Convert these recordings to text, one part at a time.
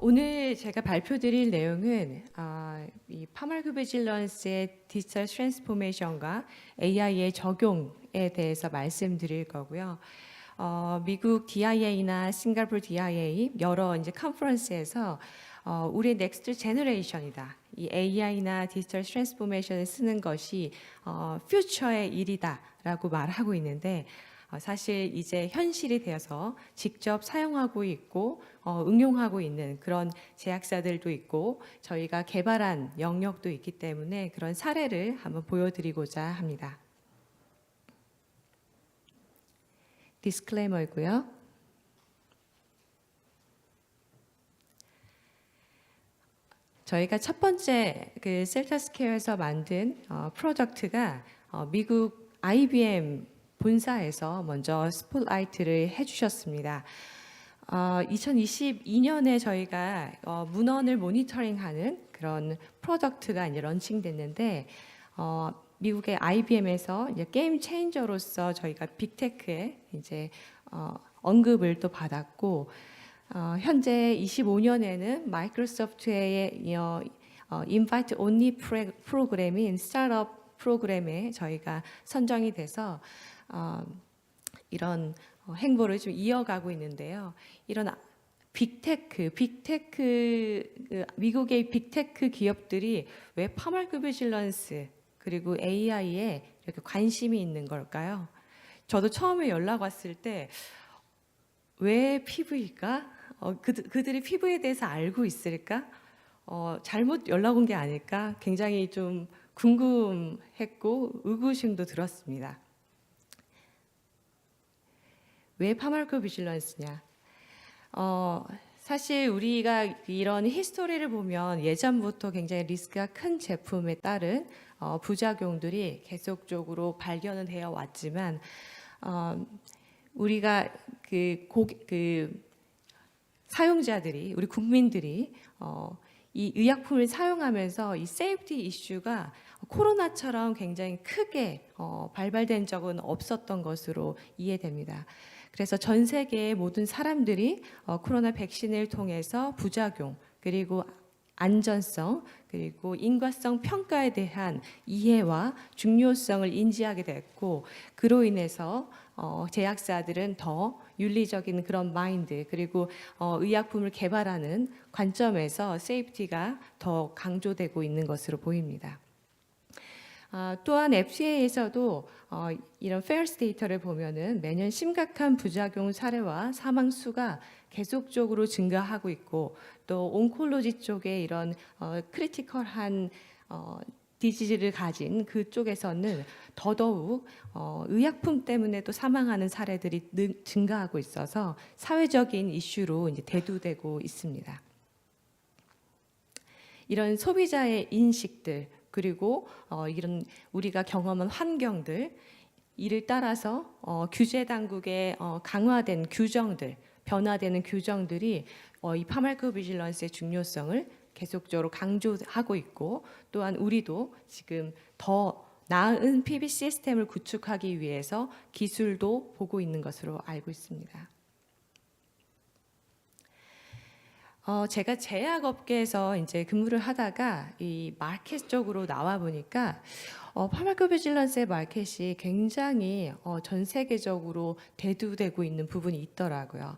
오늘 제가 발표드릴 내용은 이 파마코비질런스의 디지털 트랜스포메이션과 AI의 적용에 대해서 말씀드릴 거고요. 미국 DIA나 싱가포르 DIA 여러 이제 컨퍼런스에서 우리의 넥스트 제너레이션이다. 이 AI나 디지털 트랜스포메이션을 쓰는 것이 퓨처의 일이다라고 말하고 있는데 사실 이제 현실이 되어서 직접 사용하고 있고 응용하고 있는 그런 제약사들도 있고 저희가 개발한 영역도 있기 때문에 그런 사례를 한번 보여드리고자 합니다. 디스클레이머이고요. 저희가 첫 번째 그 셀타스케어에서 만든 프로덕트가 미국 IBM 본사에서 먼저 스포트라이트를 해주셨습니다. 2022년에 저희가 문헌을 모니터링하는 그런 프로덕트가 이제 런칭됐는데 미국의 IBM에서 이제 게임 체인저로서 저희가 빅테크에 이제 언급을 또 받았고 현재 25년에는 마이크로소프트의 인바이트 온리 프로그램인 스타트업 프로그램에 저희가 선정이 돼서 이런 행보를 좀 이어가고 있는데요. 이런 빅테크 미국의 빅테크 기업들이 왜 파마코비질런스 그리고 AI에 이렇게 관심이 있는 걸까요? 저도 처음에 연락 왔을 때 왜 피부일까? 그들이 피부에 대해서 알고 있을까? 잘못 연락 온 게 아닐까? 굉장히 좀 궁금했고 의구심도 들었습니다. 왜 파마코비질런스냐? 사실 우리가 이런 히스토리를 보면 예전부터 굉장히 리스크가 큰 제품에 따른 부작용들이 계속적으로 발견은 되어 왔지만 우리가 그 사용자들이 우리 국민들이 이 의약품을 사용하면서 이 세이프티 이슈가 코로나처럼 굉장히 크게 발발된 적은 없었던 것으로 이해됩니다. 그래서 전 세계의 모든 사람들이 코로나 백신을 통해서 부작용 그리고 안전성 그리고 인과성 평가에 대한 이해와 중요성을 인지하게 됐고 그로 인해서 제약사들은 더 윤리적인 그런 마인드 그리고 의약품을 개발하는 관점에서 세이프티가 더 강조되고 있는 것으로 보입니다. 또한 FDA에서도 이런 페어스 데이터를 보면은 매년 심각한 부작용 사례와 사망 수가 계속적으로 증가하고 있고 또 온콜로지 쪽에 이런 크리티컬한 디지즈를 가진 그쪽에서는 더더욱 의약품 때문에 또 사망하는 사례들이 증가하고 있어서 사회적인 이슈로 이제 대두되고 있습니다. 이런 소비자의 인식들 그리고 이런 우리가 경험한 환경들 이를 따라서 규제 당국의 강화된 규정들 변화되는 규정들이 이 파마코비질런스의 중요성을 계속적으로 강조하고 있고 또한 우리도 지금 더 나은 PB 시스템을 구축하기 위해서 기술도 보고 있는 것으로 알고 있습니다. 제가 제약업계에서 이제 근무를 하다가 이 마켓 쪽으로 나와 보니까 파마코비질런스의 마켓이 굉장히 전 세계적으로 대두되고 있는 부분이 있더라고요.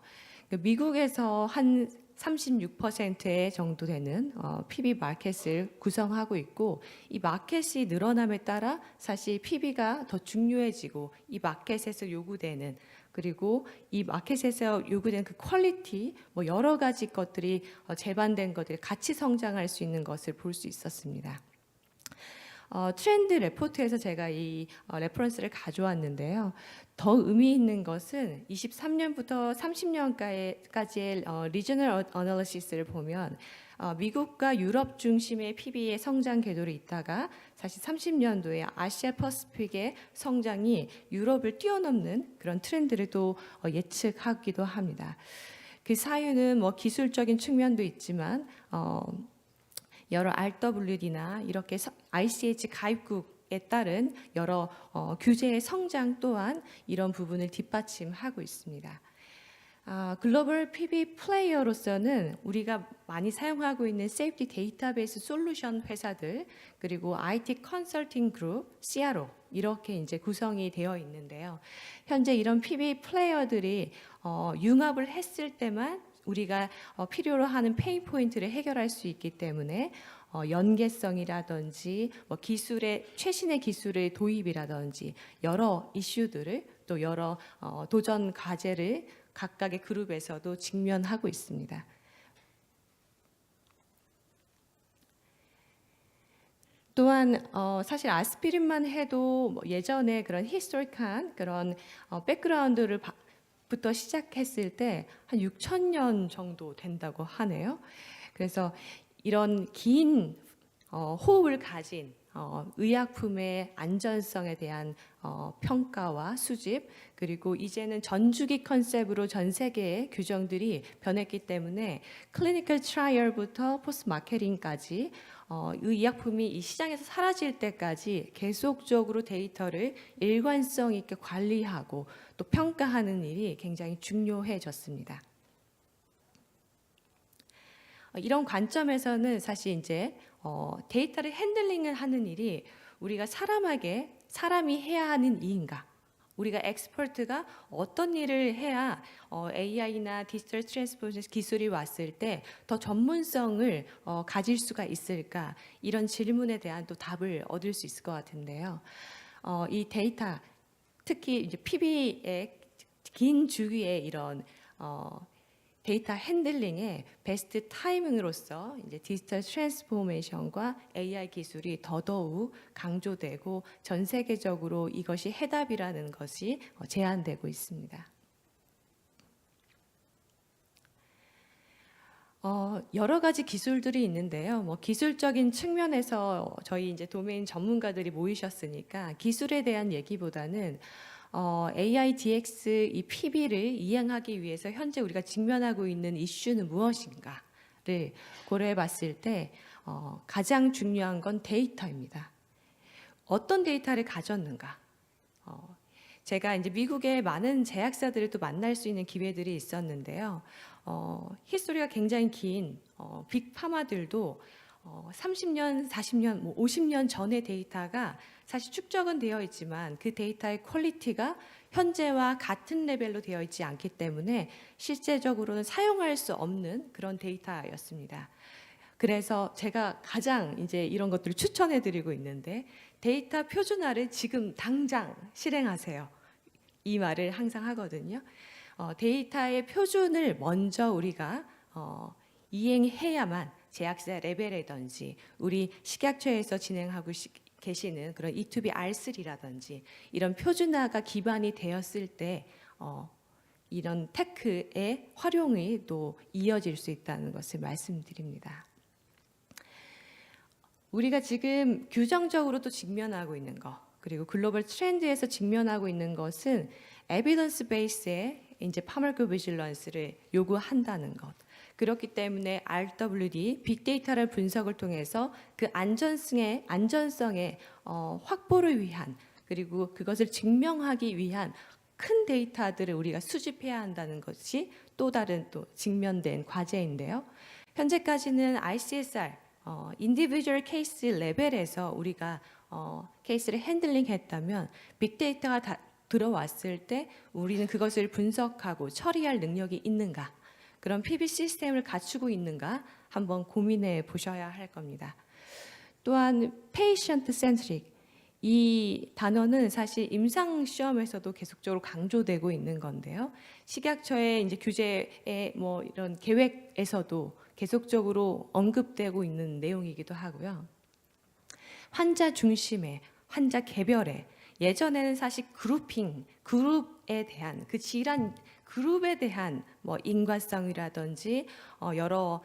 미국에서 한 36%의 정도 되는 PB 마켓을 구성하고 있고 이 마켓이 늘어남에 따라 사실 PB가 더 중요해지고 이 마켓에서 요구되는 그리고 이 마켓에서 요구되는 그 퀄리티 뭐 여러 가지 것들이 재반된 것들이 같이 성장할 수 있는 것을 볼 수 있었습니다. 트렌드 레포트에서 제가 이 레퍼런스를 가져왔는데요. 더 의미 있는 것은 23년부터 30년까지의 리저널 어널리시스를 보면 미국과 유럽 중심의 PB의 성장 궤도를 있다가 사실 30년도에 아시아 퍼시픽의 성장이 유럽을 뛰어넘는 그런 트렌드를 또 예측하기도 합니다. 그 사유는 뭐 기술적인 측면도 있지만 여러 RWD나 이렇게 ICH 가입국에 따른 여러 규제의 성장 또한 이런 부분을 뒷받침하고 있습니다. 글로벌 PB 플레이어로서는 우리가 많이 사용하고 있는 세이프티 데이터베이스 솔루션 회사들 그리고 IT 컨설팅 그룹, CRO 이렇게 이제 구성이 되어 있는데요. 현재 이런 PB 플레이어들이 융합을 했을 때만 우리가 필요로 하는 페인 포인트를 해결할 수 있기 때문에 연계성이라든지 뭐 기술의 최신의 기술의 도입이라든지 여러 이슈들을 또 여러 도전 과제를 각각의 그룹에서도 직면하고 있습니다. 또한 사실 아스피린만 해도 뭐 예전에 그런 히스토리한 그런 백그라운드를 부터 시작했을 때 한 6,000년 정도 된다고 하네요. 그래서 이런 긴 호흡을 가진 의약품의 안전성에 대한 평가와 수집 그리고 이제는 전주기 컨셉으로 전 세계의 규정들이 변했기 때문에 클리니컬 트라이얼부터 포스트 마케팅까지 의약품이 이 시장에서 사라질 때까지 계속적으로 데이터를 일관성 있게 관리하고 또 평가하는 일이 굉장히 중요해졌습니다. 이런 관점에서는 사실 이제 데이터를 핸들링을 하는 일이 우리가 사람이 해야 하는 일인가? 우리가 엑스퍼트가 어떤 일을 해야 AI나 디지털 트랜스포메이션 기술이 왔을 때 더 전문성을 가질 수가 있을까? 이런 질문에 대한 또 답을 얻을 수 있을 것 같은데요. 이 데이터, 특히 이제 PB의 긴 주기의 이런 데이터 핸들링의 베스트 타이밍으로서 이제 디지털 트랜스포메이션과 AI 기술이 더더욱 강조되고 전 세계적으로 이것이 해답이라는 것이 제안되고 있습니다. 여러 가지 기술들이 있는데요. 뭐 기술적인 측면에서 저희 이제 도메인 전문가들이 모이셨으니까 기술에 대한 얘기보다는 AI DX 이 PB를 이행하기 위해서 현재 우리가 직면하고 있는 이슈는 무엇인가를 고려해 봤을 때 가장 중요한 건 데이터입니다. 어떤 데이터를 가졌는가? 제가 이제 미국의 많은 제약사들을 또 만날 수 있는 기회들이 있었는데요. 히스토리가 굉장히 긴 빅파마들도 30년, 40년, 뭐 50년 전의 데이터가 사실 축적은 되어 있지만 그 데이터의 퀄리티가 현재와 같은 레벨로 되어 있지 않기 때문에 실제적으로는 사용할 수 없는 그런 데이터였습니다. 그래서 제가 가장 이제 이런 것들을 추천해 드리고 있는데 데이터 표준화를 지금 당장 실행하세요. 이 말을 항상 하거든요. 데이터의 표준을 먼저 우리가 이행해야만 제약사 레벨이든지 우리 식약처에서 진행하고 계시는 그런 E2B R3라든지 이런 표준화가 기반이 되었을 때 이런 테크의 활용이 또 이어질 수 있다는 것을 말씀드립니다. 우리가 지금 규정적으로 또 직면하고 있는 것 그리고 글로벌 트렌드에서 직면하고 있는 것은 에비던스 베이스의 이제 파마코비질런스를 요구한다는 것. 그렇기 때문에 RWD 빅데이터를 분석을 통해서 그 안전성의 확보를 위한 그리고 그것을 증명하기 위한 큰 데이터들을 우리가 수집해야 한다는 것이 또 다른 또 직면된 과제인데요. 현재까지는 ICSR 인디비주얼 케이스 레벨에서 우리가 케이스를 핸들링했다면 빅데이터가 다 들어왔을 때 우리는 그것을 분석하고 처리할 능력이 있는가? 그런 PB 시스템을 갖추고 있는가? 한번 고민해 보셔야 할 겁니다. 또한 patient centric 이 단어는 사실 임상 시험에서도 계속적으로 강조되고 있는 건데요. 식약처의 이제 규제의 뭐 이런 계획에서도 계속적으로 언급되고 있는 내용이기도 하고요. 환자 중심의 환자 개별의 예전에는 사실 그룹에 대한 그 질환 그룹에 대한 뭐 인과성이라든지 여러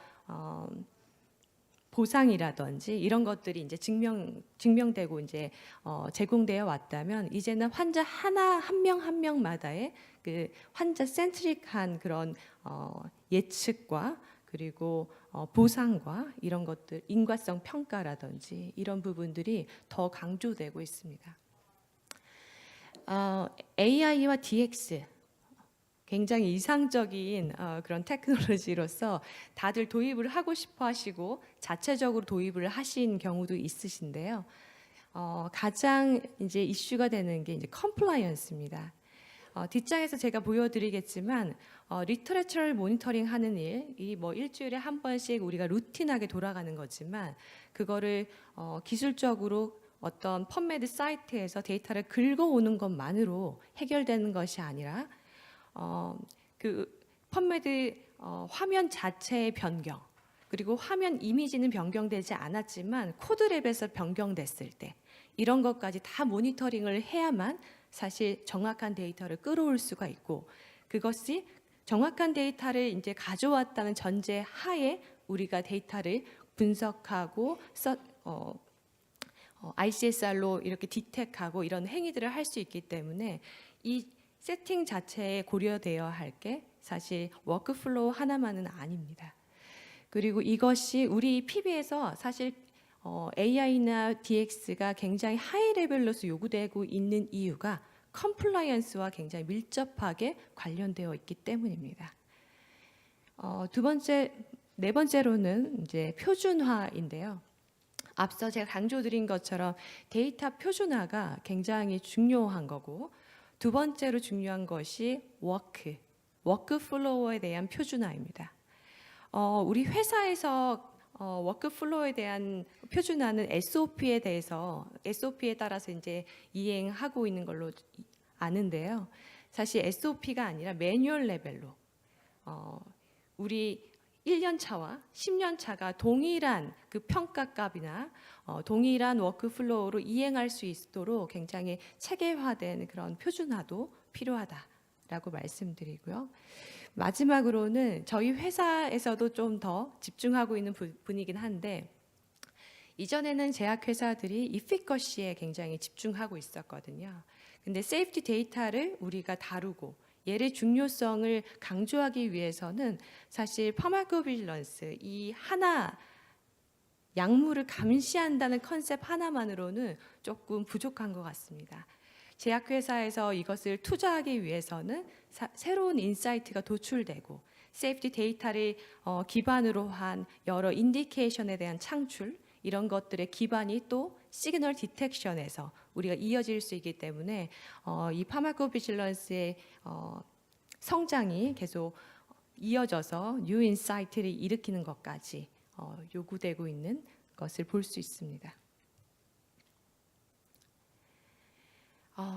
보상이라든지 이런 것들이 이제 증명되고 이제 제공되어 왔다면 이제는 환자 한 명 한 명마다의 그 환자 센트릭한 그런 예측과 그리고 보상과 이런 것들 인과성 평가라든지 이런 부분들이 더 강조되고 있습니다. AI와 DX 굉장히 이상적인 그런 테크놀로지로서 다들 도입을 하고 싶어 하시고 자체적으로 도입을 하신 경우도 있으신데요. 가장 이제 이슈가 되는 게 이제 컴플라이언스입니다. 뒷장에서 제가 보여드리겠지만 리터레처를 모니터링 하는 일이 뭐 일주일에 한 번씩 우리가 루틴하게 돌아가는 거지만 그거를 기술적으로 어떤 펀메드 사이트에서 데이터를 긁어오는 것만으로 해결되는 것이 아니라 그 펀메드 화면 자체의 변경 그리고 화면 이미지는 변경되지 않았지만 코드랩에서 변경됐을 때 이런 것까지 다 모니터링을 해야만 사실 정확한 데이터를 끌어올 수가 있고 그것이 정확한 데이터를 이제 가져왔다는 전제 하에 우리가 데이터를 분석하고 ICSR로 이렇게 디텍하고 이런 행위들을 할 수 있기 때문에 이 세팅 자체에 고려되어야 할 게 사실 워크플로우 하나만은 아닙니다. 그리고 이것이 우리 PB에서 사실 AI나 DX가 굉장히 하이 레벨로서 요구되고 있는 이유가 컴플라이언스와 굉장히 밀접하게 관련되어 있기 때문입니다. 네 번째로는 이제 표준화인데요. 앞서 제가 강조드린 것처럼 데이터 표준화가 굉장히 중요한 거고 두 번째로 중요한 것이 워크플로우에 대한 표준화입니다. 우리 회사에서 워크플로우에 대한 표준화는 SOP에 따라서 이제 이행하고 있는 걸로 아는데요. 사실 SOP가 아니라 매뉴얼 레벨로 우리 1년 차와 10년 차가 동일한 그 평가값이나 동일한 워크플로우로 이행할 수 있도록 굉장히 체계화된 그런 표준화도 필요하다라고 말씀드리고요. 마지막으로는 저희 회사에서도 좀 더 집중하고 있는 분이긴 한데 이전에는 제약회사들이 이피커시에 굉장히 집중하고 있었거든요. 근데 세이프티 데이터를 우리가 다루고 얘의 중요성을 강조하기 위해서는 사실 파마코비질런스 이 하나 약물을 감시한다는 컨셉 하나만으로는 조금 부족한 것 같습니다. 제약회사에서 이것을 투자하기 위해서는 새로운 인사이트가 도출되고 세이프티 데이터를 기반으로 한 여러 인디케이션에 대한 창출 이런 것들의 기반이 또 시그널 디텍션에서 우리가 이어질 수 있기 때문에 이 파마코비질런스의 성장이 계속 이어져서 뉴 인사이트를 일으키는 것까지 요구되고 있는 것을 볼 수 있습니다.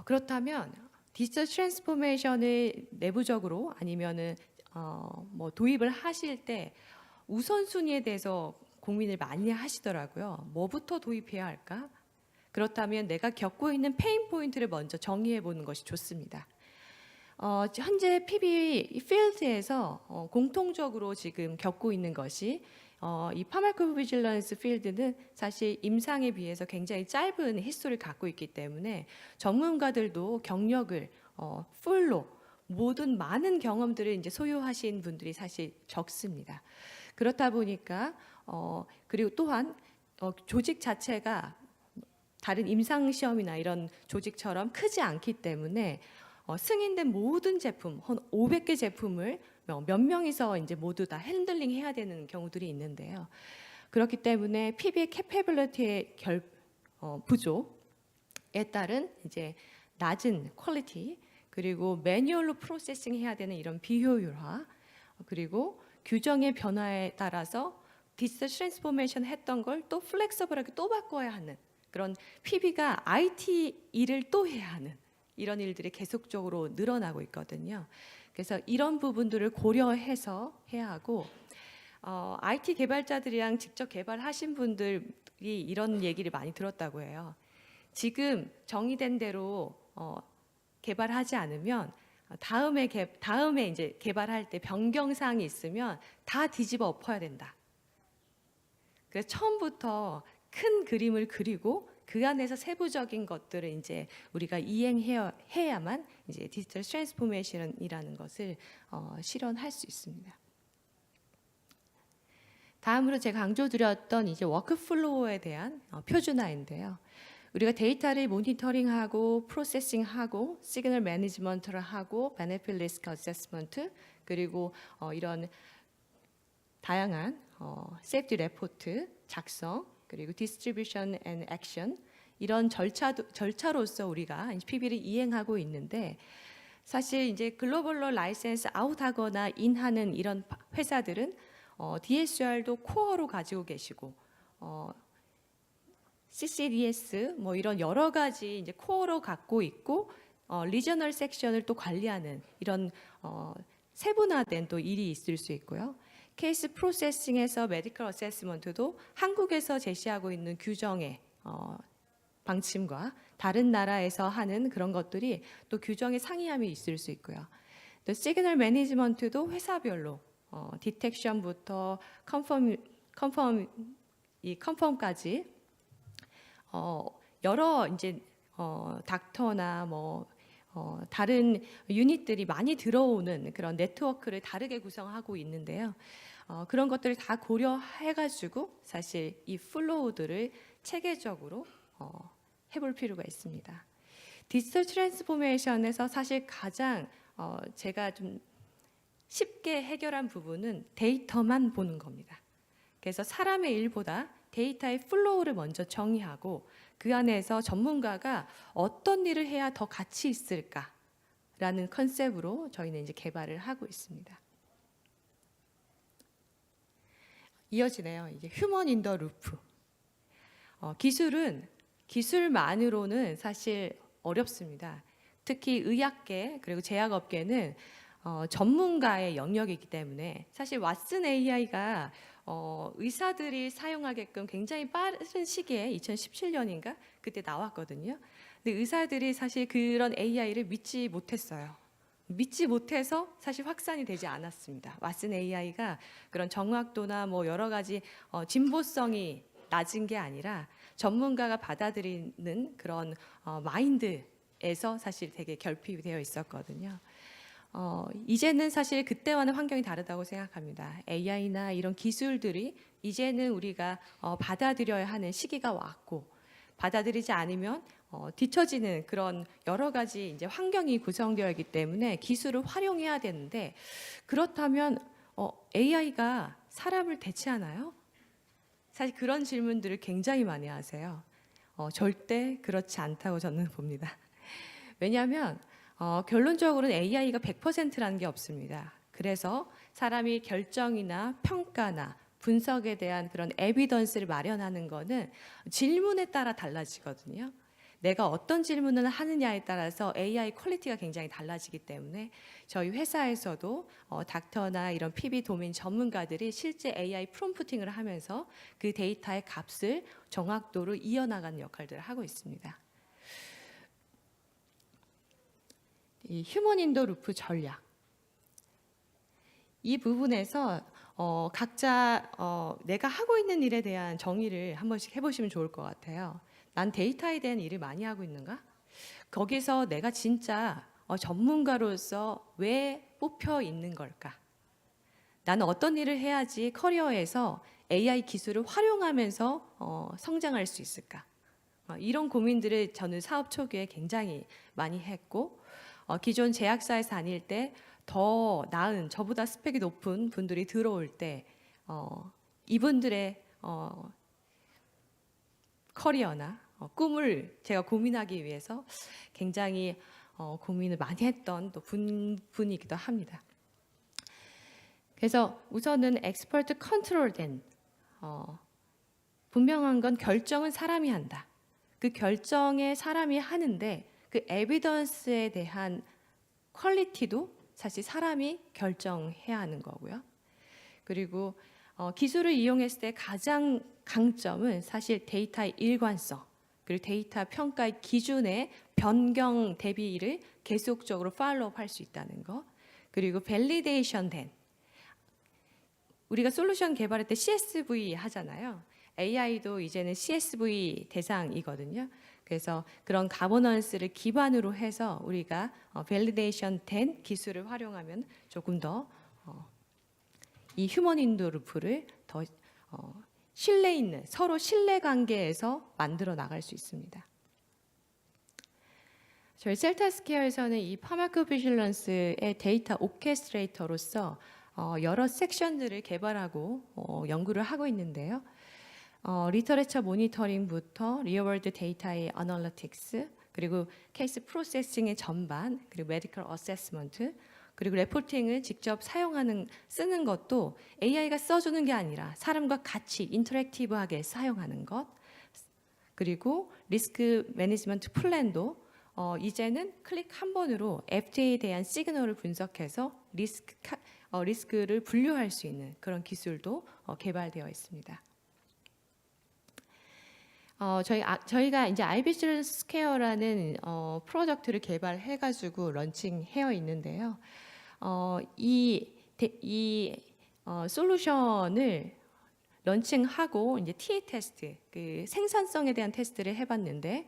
그렇다면 디지털 트랜스포메이션을 내부적으로 아니면은 뭐 도입을 하실 때 우선순위에 대해서 고민을 많이 하시더라고요. 뭐부터 도입해야 할까? 그렇다면 내가 겪고 있는 페인 포인트를 먼저 정의해 보는 것이 좋습니다. 현재 PB 필드에서 공통적으로 지금 겪고 있는 것이 이 파마코비질런스 필드는 사실 임상에 비해서 굉장히 짧은 히스토리를 갖고 있기 때문에 전문가들도 경력을 풀로 모든 많은 경험들을 이제 소유하신 분들이 사실 적습니다. 그렇다 보니까 그리고 또한 조직 자체가 다른 임상 시험이나 이런 조직처럼 크지 않기 때문에 승인된 모든 제품, 한 500개 제품을 몇 명이서 이제 모두 다 핸들링 해야 되는 경우들이 있는데요. 그렇기 때문에 PB의 캐패빌리티의 부족에 따른 이제 낮은 퀄리티 그리고 매뉴얼로 프로세싱 해야 되는 이런 비효율화 그리고 규정의 변화에 따라서 디지털 트랜스포메이션 했던 걸 또 플렉서블하게 또 바꿔야 하는 그런 PB가 IT 일을 또 해야 하는 이런 일들이 계속적으로 늘어나고 있거든요. 그래서 이런 부분들을 고려해서 해야 하고 IT 개발자들이랑 직접 개발하신 분들이 이런 얘기를 많이 들었다고 해요. 지금 정의된 대로 개발하지 않으면 다음에 이제 개발할 때 변경 사항이 있으면 다 뒤집어 엎어야 된다. 그래서 처음부터 큰 그림을 그리고 그 안에서 세부적인 것들을 이제 우리가 이행해야만 이제 디지털 트랜스포메이션이라는 것을 실현할 수 있습니다. 다음으로 제가 강조드렸던 이제 워크플로우에 대한 표준화인데요. 우리가 데이터를 모니터링하고 프로세싱하고 시그널 매니지먼트를 하고 베네핏 리스크 어세스먼트 그리고 이런 다양한 세이프티 레포트 작성 그리고 디스트리뷰션 앤 액션 이런 절차로서 우리가 PB를 이행하고 있는데 사실 이제 글로벌로 라이센스 아웃하거나 인하는 이런 회사들은 DSR도 코어로 가지고 계시고 CCDS 뭐 이런 여러 가지 이제 코어로 갖고 있고 리저널 섹션을 또 관리하는 이런 세분화된 또 일이 있을 수 있고요. 케이스 프로세싱에서 메디컬 어세스먼트도 한국에서 제시하고 있는 규정의 방침과 다른 나라에서 하는 그런 것들이 또 규정의 상이함이 있을 수 있고요. 또 시그널 매니지먼트도 회사별로 디텍션부터 컨펌까지 여러 이제 닥터나 뭐 다른 유닛들이 많이 들어오는 그런 네트워크를 다르게 구성하고 있는데요. 그런 것들을 다 고려해가지고 사실 이 플로우들을 체계적으로 해볼 필요가 있습니다. 디지털 트랜스포메이션에서 사실 가장 제가 좀 쉽게 해결한 부분은 데이터만 보는 겁니다. 그래서 사람의 일보다 데이터의 플로우를 먼저 정의하고 그 안에서 전문가가 어떤 일을 해야 더 가치 있을까라는 컨셉으로 저희는 이제 개발을 하고 있습니다. 이어지네요. 이제 휴먼 인 더 루프. 기술만으로는 사실 어렵습니다. 특히 의학계 그리고 제약업계는 전문가의 영역이기 때문에 사실 왓슨 AI가 의사들이 사용하게끔 굉장히 빠른 시기에 2017년인가 그때 나왔거든요. 근데 의사들이 사실 그런 AI를 믿지 못했어요. 믿지 못해서 사실 확산이 되지 않았습니다. 왓슨 AI가 그런 정확도나 뭐 여러 가지 진보성이 낮은 게 아니라 전문가가 받아들이는 그런 마인드에서 사실 되게 결핍이 되어 있었거든요. 이제는 사실 그때와는 환경이 다르다고 생각합니다. AI나 이런 기술들이 이제는 우리가 받아들여야 하는 시기가 왔고 받아들이지 않으면 뒤처지는 그런 여러 가지 이제 환경이 구성되어 있기 때문에 기술을 활용해야 되는데 그렇다면 AI가 사람을 대체하나요? 사실 그런 질문들을 굉장히 많이 하세요. 절대 그렇지 않다고 저는 봅니다. 왜냐하면 결론적으로는 AI가 100%라는 게 없습니다. 그래서 사람이 결정이나 평가나 분석에 대한 그런 에비던스를 마련하는 거는 질문에 따라 달라지거든요. 내가 어떤 질문을 하느냐에 따라서 AI 퀄리티가 굉장히 달라지기 때문에 저희 회사에서도 닥터나 이런 PB 도메인 전문가들이 실제 AI 프롬프팅을 하면서 그 데이터의 값을 정확도를 이어나가는 역할들을 하고 있습니다. 이 휴먼 인더 루프 전략. 이 부분에서 각자 내가 하고 있는 일에 대한 정의를 한 번씩 해보시면 좋을 것 같아요. 난 데이터에 대한 일을 많이 하고 있는가? 거기서 내가 진짜 전문가로서 왜 뽑혀 있는 걸까? 나는 어떤 일을 해야지 커리어에서 AI 기술을 활용하면서 성장할 수 있을까? 이런 고민들을 저는 사업 초기에 굉장히 많이 했고 기존 제약사에서 다닐 때 더 나은 저보다 스펙이 높은 분들이 들어올 때 이분들의 커리어나 꿈을 제가 고민하기 위해서 굉장히 고민을 많이 했던 또 분이기도 합니다. 그래서 우선은 엑스퍼트 컨트롤된 분명한 건 결정은 사람이 한다. 그 결정에 사람이 하는데 그 에비던스에 대한 퀄리티도 사실 사람이 결정해야 하는 거고요. 그리고 기술을 이용했을 때 가장 강점은 사실 데이터의 일관성, 그리고 데이터 평가의 기준의 변경 대비를 계속적으로 팔로우업 할 수 있다는 거. 그리고 밸리데이션 된 우리가 솔루션 개발할 때 CSV 하잖아요. AI도 이제는 CSV 대상이거든요. 그래서 그런 가버넌스를 기반으로 해서 우리가 밸리데이션 된 기술을 활용하면 조금 더 이 휴먼 인더 루프를 더 신뢰 있는 서로 신뢰 관계에서 만들어 나갈 수 있습니다. 저희 셀타스케어에서는 이 파마코비질런스의 데이터 오케스트레이터로서 여러 섹션들을 개발하고 연구를 하고 있는데요. 리터레처 모니터링부터 리얼월드 데이터의 어널리틱스, 그리고 케이스 프로세싱의 전반, 그리고 메디컬 어세스먼트, 그리고 레포팅을 직접 쓰는 것도 AI가 써주는 게 아니라 사람과 같이 인터랙티브하게 사용하는 것, 그리고 리스크 매니지먼트 플랜도 이제는 클릭 한 번으로 FDA에 대한 시그널을 분석해서 리스크를 분류할 수 있는 그런 기술도 개발되어 있습니다. 저희가 이제 아이비즈니스 스퀘어라는 프로덕트를 개발해가지고 런칭해어 있는데요. 이 솔루션을 런칭하고 이제 TA 테스트, 그 생산성에 대한 테스트를 해봤는데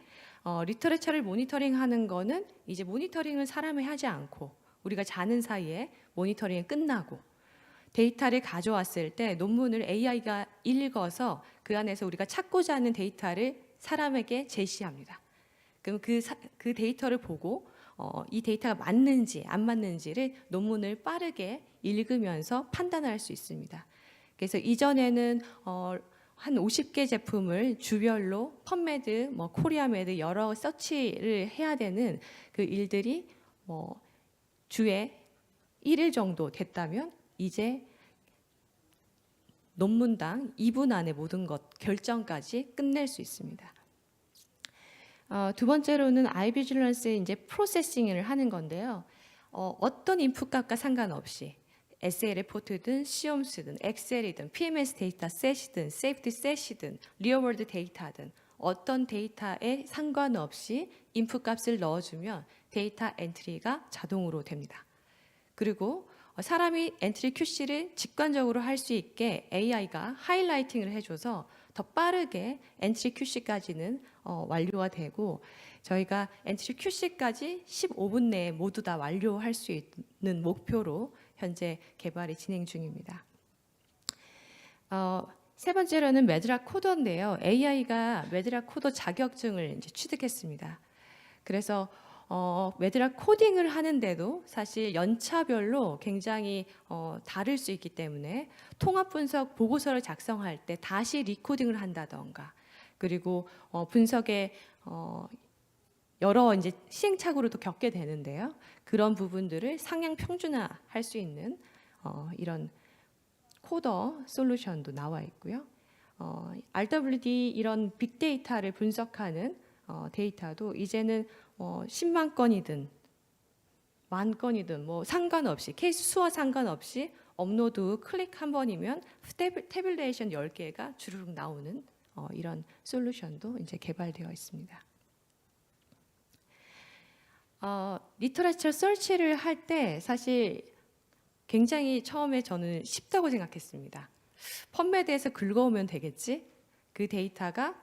리터레처를 모니터링하는 거는 이제 모니터링을 사람이 하지 않고 우리가 자는 사이에 모니터링이 끝나고 데이터를 가져왔을 때 논문을 AI가 읽어서 그 안에서 우리가 찾고자 하는 데이터를 사람에게 제시합니다. 그럼 그 데이터를 보고 이 데이터가 맞는지 안 맞는지를 논문을 빠르게 읽으면서 판단할 수 있습니다. 그래서 이전에는 한 50개 제품을 주별로 펀메드, 코리아메드 여러 서치를 해야 되는 그 일들이 주에 1일 정도 됐다면 이제 논문당 2분 안에 모든 것 결정까지 끝낼 수 있습니다. 두 번째로는 아이비질런스의 이제 프로세싱을 하는 건데요. 어떤 인풋 값과 상관없이 SA 레포트든 시옴스든 엑셀이든 PMS 데이터 셋이든 세이프티 셋이든 리얼월드 데이터든 어떤 데이터에 상관없이 인풋 값을 넣어주면 데이터 엔트리가 자동으로 됩니다. 그리고 사람이 엔트리 QC를 직관적으로 할 수 있게 AI가 하이라이팅을 해줘서 더 빠르게 엔트리 QC까지는 완료가 되고 저희가 엔트리 QC까지 15분 내에 모두 다 완료할 수 있는 목표로 현재 개발이 진행 중입니다. 세 번째로는 매드락 코더인데요. AI가 매드락 코더 자격증을 이제 취득했습니다. 그래서 매드락 코딩을 하는데도 사실 연차별로 굉장히 다를 수 있기 때문에 통합 분석 보고서를 작성할 때 다시 리코딩을 한다던가 그리고 분석에 여러 이제 시행착오를 또 겪게 되는데요. 그런 부분들을 상향 평준화할 수 있는 이런 코더 솔루션도 나와 있고요. RWD 이런 빅데이터를 분석하는 데이터도 이제는 10만 건이든 만 건이든 상관없이 케이스 수와 상관없이 업로드 클릭 한 번이면 태블레이션 10개가 주르륵 나오는 이런 솔루션도 이제 개발되어 있습니다. 리터레처 서치를 할 때 사실 굉장히 처음에 저는 쉽다고 생각했습니다. 펀메드에서 긁어오면 되겠지? 그 데이터가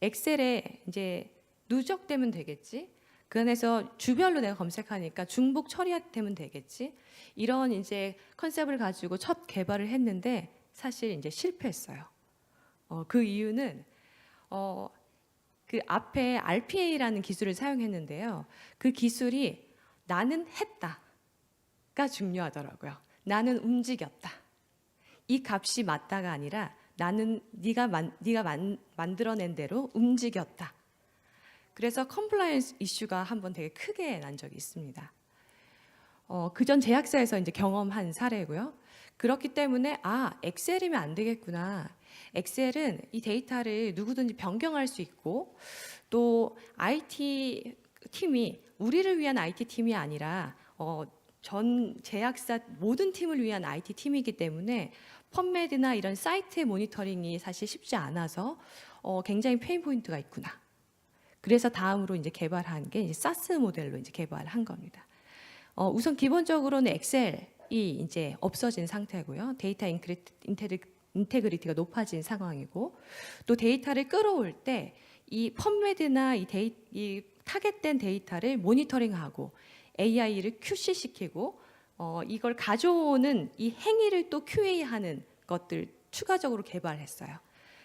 엑셀에 이제 누적되면 되겠지? 그 안에서 주별로 내가 검색하니까 중복 처리되면 되겠지? 이런 이제 컨셉을 가지고 첫 개발을 했는데 사실 이제 실패했어요. 그 이유는 그 앞에 RPA라는 기술을 사용했는데요. 그 기술이 나는 했다가 중요하더라고요. 나는 움직였다. 이 값이 맞다가 아니라 나는 네가 만들어낸 대로 움직였다. 그래서 컴플라이언스 이슈가 한번 되게 크게 난 적이 있습니다. 그전 제약사에서 이제 경험한 사례고요. 그렇기 때문에 엑셀이면 안 되겠구나. 엑셀은 이 데이터를 누구든지 변경할 수 있고 또 IT 팀이 우리를 위한 IT 팀이 아니라 전 제약사 모든 팀을 위한 IT 팀이기 때문에 펀메드나 이런 사이트 모니터링이 사실 쉽지 않아서 굉장히 페인 포인트가 있구나. 그래서 다음으로 이제 개발한 게 이제 사스 모델로 이제 개발한 겁니다. 우선 기본적으로는 엑셀이 이제 없어진 상태고요. 데이터 인테그리티가 높아진 상황이고 또 데이터를 끌어올 때 이 펀메드나 이 타겟된 데이터를 모니터링하고 AI를 QC시키고 이걸 가져오는 이 행위를 또 QA하는 것들 추가적으로 개발했어요.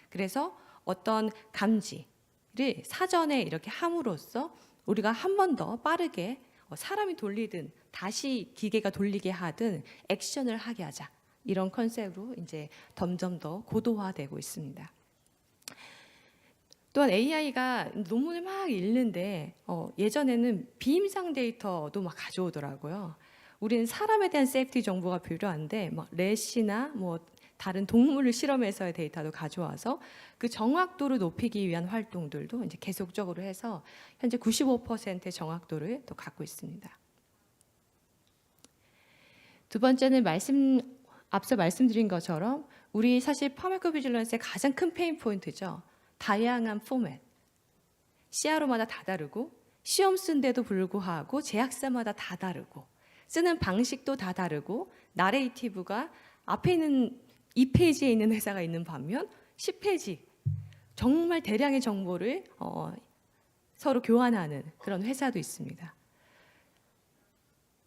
그래서 어떤 감지를 사전에 이렇게 함으로써 우리가 한 번 더 빠르게 사람이 돌리든 다시 기계가 돌리게 하든 액션을 하게 하자. 이런 컨셉으로 이제 점점 더 고도화되고 있습니다. 또한 AI가 논문을 막 읽는데 예전에는 비임상 데이터도 막 가져오더라고요. 우리는 사람에 대한 세이프티 정보가 필요한데 막 래시나 뭐 다른 동물을 실험해서의 데이터도 가져와서 그 정확도를 높이기 위한 활동들도 이제 계속적으로 해서 현재 95%의 정확도를 또 갖고 있습니다. 두 번째는 앞서 말씀드린 것처럼 우리 사실 파마코비질런스의 가장 큰 페인 포인트죠. 다양한 포맷. CRO마다 다 다르고 시험 쓴데도 불구하고 제약사마다 다 다르고 쓰는 방식도 다 다르고 나레이티브가 앞에 있는 2페이지에 있는 회사가 있는 반면 10페이지 정말 대량의 정보를 서로 교환하는 그런 회사도 있습니다.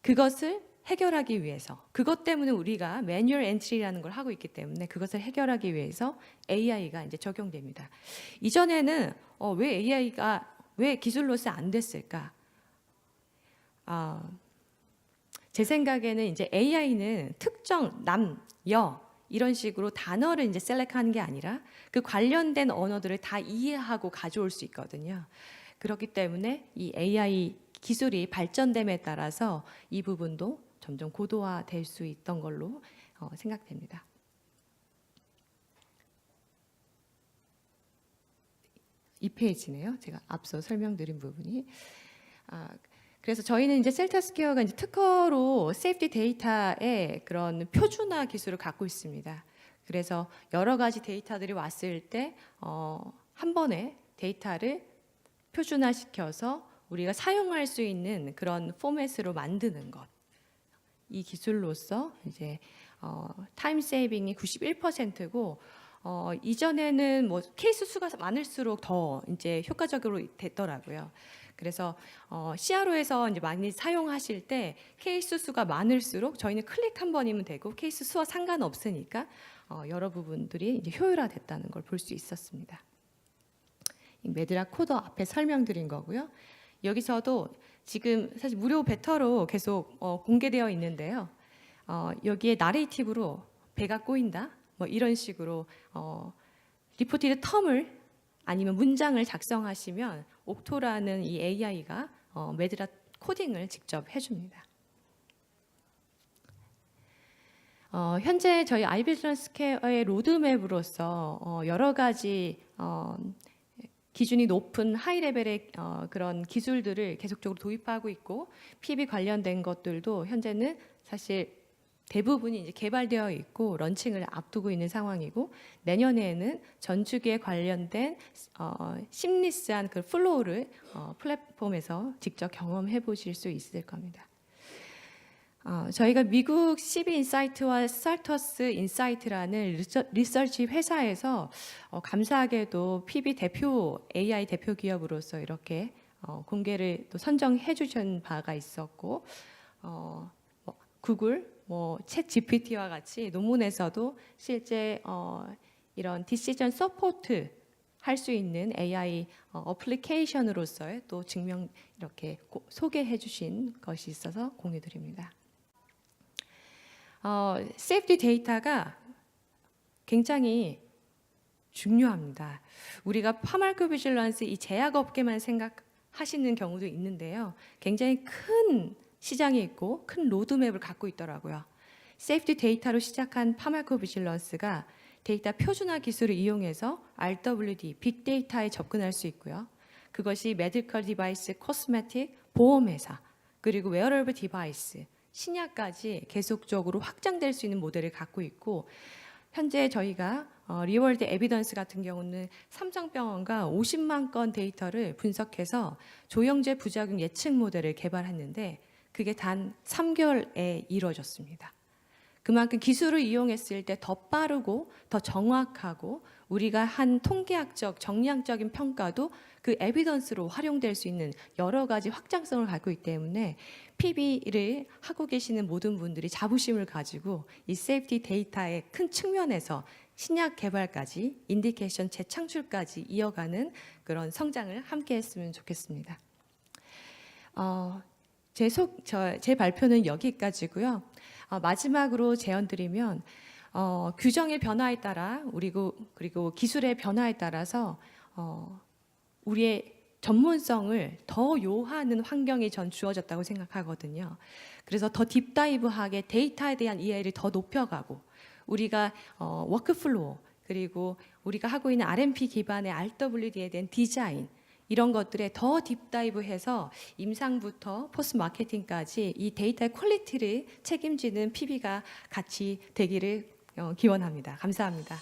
그것을 해결하기 위해서 그것 때문에 우리가 매뉴얼 엔트리라는 걸 하고 있기 때문에 그것을 해결하기 위해서 AI가 이제 적용됩니다. 이전에는 왜 AI가 왜 기술로서 안 됐을까? 제 생각에는 이제 AI는 특정 남, 여 이런 식으로 단어를 이제 셀렉하는 게 아니라 그 관련된 언어들을 다 이해하고 가져올 수 있거든요. 그렇기 때문에 이 AI 기술이 발전됨에 따라서 이 부분도 점점 고도화될 수 있던 걸로 생각됩니다. 이 페이지네요. 제가 앞서 설명드린 부분이. 그래서 저희는 이제 셀타스퀘어가 이제 특허로 세이프티 데이터의 그런 표준화 기술을 갖고 있습니다. 그래서 여러 가지 데이터들이 왔을 때 한 번에 데이터를 표준화시켜서 우리가 사용할 수 있는 그런 포맷으로 만드는 것. 이 기술로서 이제 타임 세이빙이 91%고 이전에는 뭐 케이스 수가 많을수록 더 이제 효과적으로 됐더라고요. 그래서 CRO에서 이제 많이 사용하실 때 케이스 수가 많을수록 저희는 클릭 한 번이면 되고 케이스 수와 상관없으니까 여러 부분들이 이제 효율화됐다는 걸 볼 수 있었습니다. 메드라 코더 앞에 설명드린 거고요. 여기서도 지금 사실 무료 베터로 계속 공개되어 있는데요. 여기에 나레이티브로 배가 꼬인다 뭐 이런 식으로 리포티드 텀을 아니면 문장을 작성하시면 옥토라는 이 AI가 메드라 코딩을 직접 해줍니다. 현재 저희 아이비즈니스 케어의 로드맵으로서 여러 가지 기준이 높은 하이 레벨의 그런 기술들을 계속적으로 도입하고 있고 PB 관련된 것들도 현재는 사실 대부분이 이제 개발되어 있고 런칭을 앞두고 있는 상황이고 내년에는 전주기에 관련된 심리스한 그 플로우를 플랫폼에서 직접 경험해 보실 수 있을 겁니다. 저희가 미국 CB 인사이트와 스타터스 인사이트라는 리서치 회사에서 감사하게도 PB 대표 AI 대표 기업으로서 이렇게 공개를 또 선정해 주신 바가 있었고 구글, 챗 GPT와 같이 논문에서도 실제 이런 디시전 서포트 할 수 있는 AI 어플리케이션으로서의 또 증명 이렇게 소개해 주신 것이 있어서 공유드립니다. 세이프티 데이터가 굉장히 중요합니다. 우리가 파마코비질런스 이 제약업계만 생각하시는 경우도 있는데요. 굉장히 큰 시장이 있고 큰 로드맵을 갖고 있더라고요. 세이프티 데이터로 시작한 파마코비질런스가 데이터 표준화 기술을 이용해서 RWD, 빅데이터에 접근할 수 있고요. 그것이 메디컬 디바이스, 코스메틱, 보험회사, 그리고 웨어러블 디바이스, 신약까지 계속적으로 확장될 수 있는 모델을 갖고 있고 현재 저희가 리월드 에비던스 같은 경우는 삼성병원과 50만 건 데이터를 분석해서 조영제 부작용 예측 모델을 개발했는데 그게 단 3개월에 이루어졌습니다. 그만큼 기술을 이용했을 때 더 빠르고 더 정확하고 우리가 한 통계학적, 정량적인 평가도 그 에비던스로 활용될 수 있는 여러 가지 확장성을 갖고 있기 때문에 PB를 하고 계시는 모든 분들이 자부심을 가지고 이 세이프티 데이터의 큰 측면에서 신약 개발까지 인디케이션 재창출까지 이어가는 그런 성장을 함께 했으면 좋겠습니다. 제 발표는 여기까지고요. 마지막으로 제언드리면 규정의 변화에 따라 그리고 기술의 변화에 따라서 우리의 전문성을 더 요하는 환경이 전 주어졌다고 생각하거든요. 그래서 더 딥다이브하게 데이터에 대한 이해를 더 높여가고 우리가 워크플로우 그리고 우리가 하고 있는 RMP 기반의 RWD에 대한 디자인 이런 것들에 더 딥다이브해서 임상부터 포스트 마케팅까지 이 데이터의 퀄리티를 책임지는 PB가 같이 되기를 기원합니다. 감사합니다.